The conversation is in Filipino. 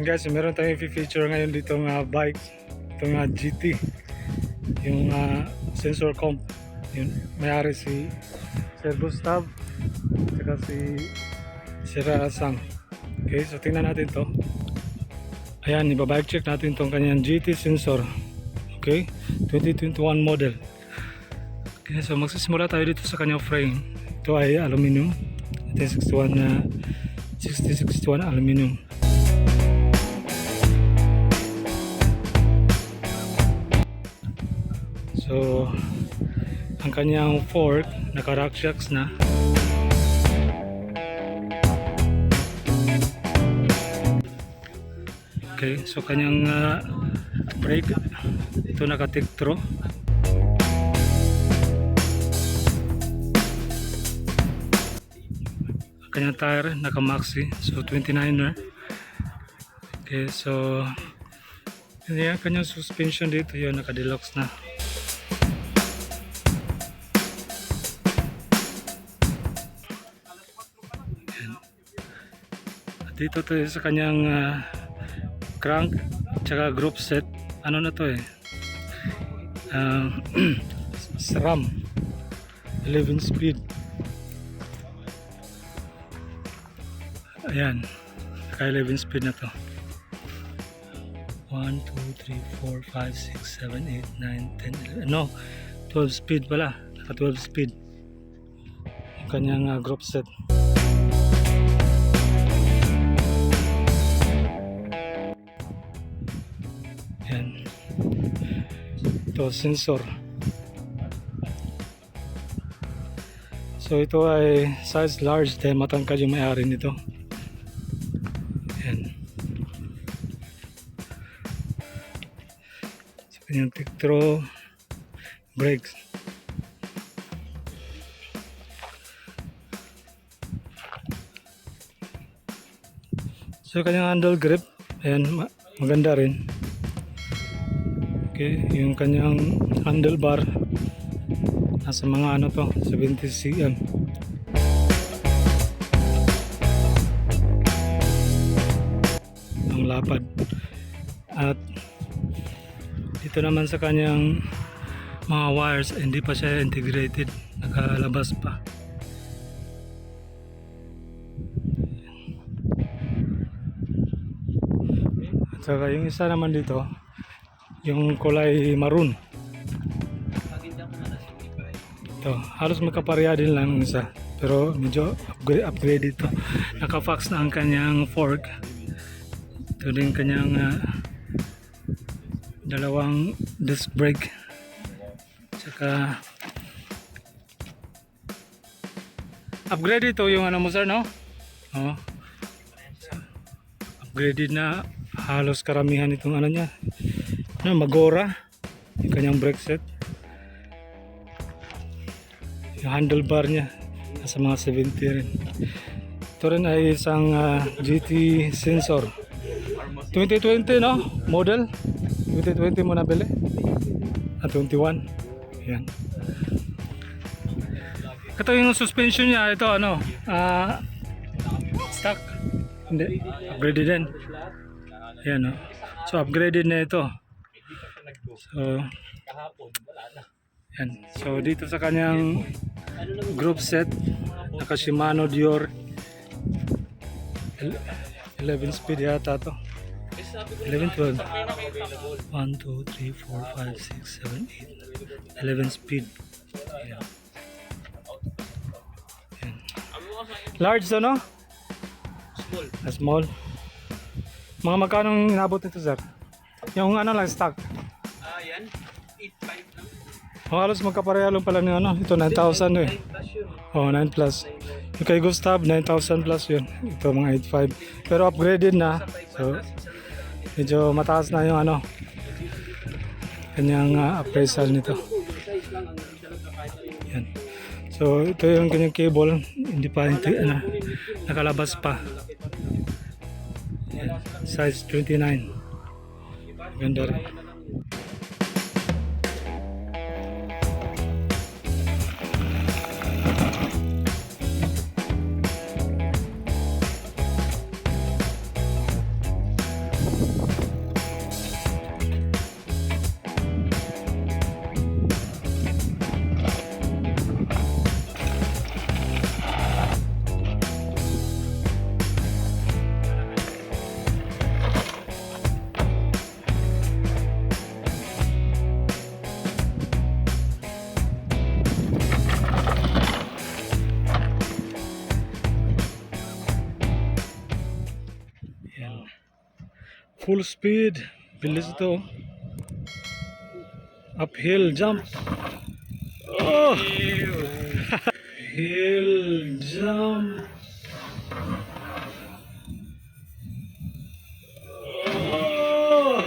Guys, meron tayong feature ngayon dito ng bike, itong GT, yung sensor comp, yun, may-ari si Sir Gustav saka si Sir Asang. Okay, so tingnan natin to. Ayan, ibabike check natin tong kanyang GT sensor. Okay, 2021 model. Okay, so magsisimula tayo dito sa kanyang frame. Ito ay aluminum, 6061 aluminum. So ang kanyang fork naka-rock shocks na. Okay, so kanyang brake ito naka-Tektro. Kanyang tire naka-Maxi, so 29er. Okay, so yan, kanyang suspension dito yun naka-deluxe na. Dito to sa kanyang crank tsaka group set, ano na to SRAM 11 speed. Ayan, naka 11 speed na to. 1, 2, 3, 4, 5, 6, 7, 8, 9, 10, 11. No, 12 speed pala, naka 12 speed yung kanyang group set. Ito sensor. So ito ay size large dahil matangkad yung may-ari nito. Ayan. So kanyang Tektro brakes. So kanyang handle grip, ayan, maganda rin. Okay, yung kanyang handlebar nasa mga ano to, 70 cm. Ang lapad. At dito naman sa kanyang mga wires, hindi pa siya integrated, nakalabas pa. At saka yung isa naman dito, yung kulay maroon. Ito, halos magkapareha din lang ng isa, pero medyo upgrade ito. Naka-fax na ang kanyang fork. Ito din kanyang dalawang disc brake. Tsaka upgrade ito yung ano mo sir, no? Oh. Upgraded na halos karamihan itong ano niya. Magora yung kanyang brake set. Yung handlebar niya nasa mga 70 rin. Ito rin ay isang GT sensor 2020, no? Model 2020 mo nabili 21. Yan. Ito yung suspension niya. Ito ano, stock, hindi, upgraded din. Yan, no? So upgraded na ito. So yan. So dito sa kanyang group set, naka Shimano Dior 11 speed yata to. 11, 12. 1, 2, 3, 4, 5, 6, 7, 8. 11 speed. Yan. Yan. Large to, no? Small. Small. Mga magkano inabot nito sir? Yung ano lang stock? Yan, 8.5 lang. Oh, halos magkapareha lang pala ng ano. Ito 9,000 eh. Oh, 9 plus. Yung kay Gustav 9,000 plus yun. Ito mga 8.5. Pero upgraded na. So medyo mataas na yung ano, kanyang appraisal nito. Yan. So ito yung kanyang cable. Hindi pa ano, nakalabas pa. Yan. Size 29. Ganda rin. Full speed. Bilis ito. Uphill jump. Oh! Hill jump. Oh!